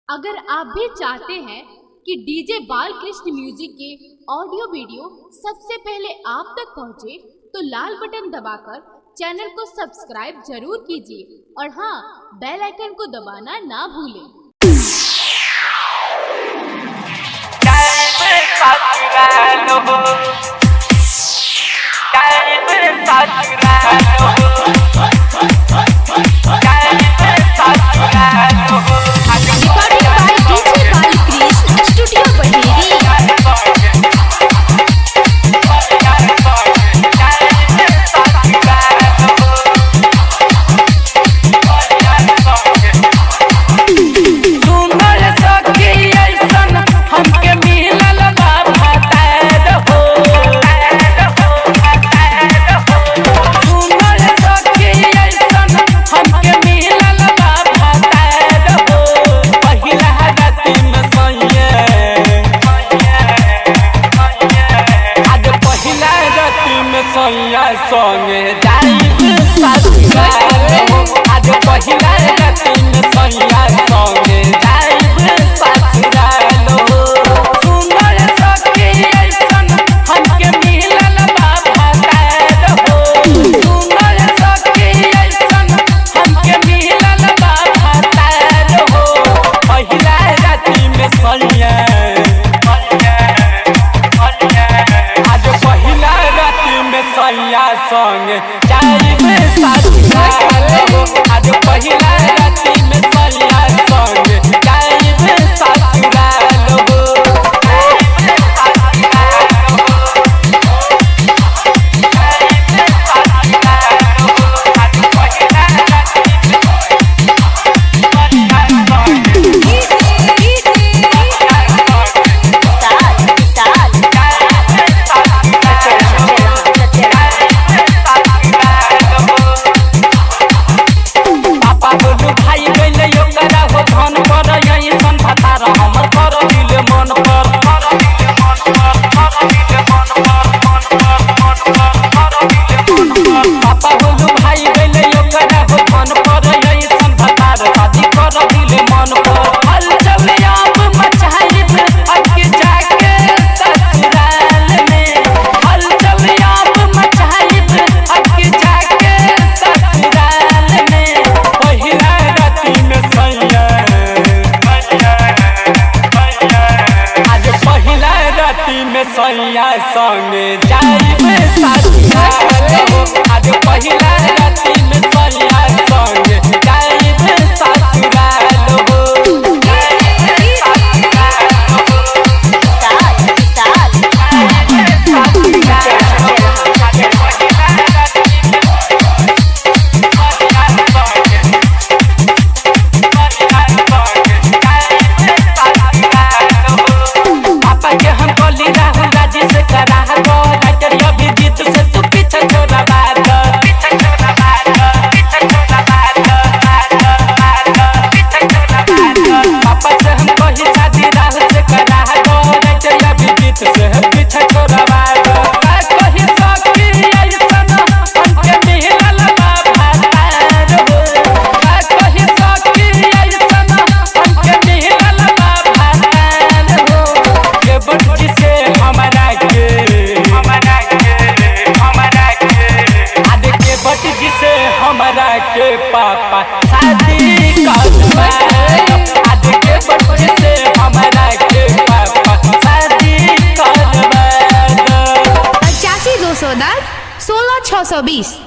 अगर आप भी चाहते हैं कि डीजे बालकृष्ण म्यूजिक के ऑडियो वीडियो सबसे पहले आप तक पहुंचे, तो लाल बटन दबाकर चैनल को सब्सक्राइब जरूर कीजिए और हाँ, बेल आइकन को दबाना ना भूलें। संगे जाइब ससुराल आज पहिला रातिन सैया संगे जाइब ससुराल सुंदर सखी ऐसन हमके मिलल बा भतार हो सुंदर सखी ऐसन हमके मिलल बा भतार हो पहिला राति में सैया सैया संग जाइब ससुराल आज पहिला राति में सैया संग जाइब ससुराल सैया संग जाइब ससुराल आज पहिला राति में सैया संग जाइब ससुराल हमरा के पापा शादी करवा आज के बच्चे से हमरा के पापा शादी करवा 85 210 16 620।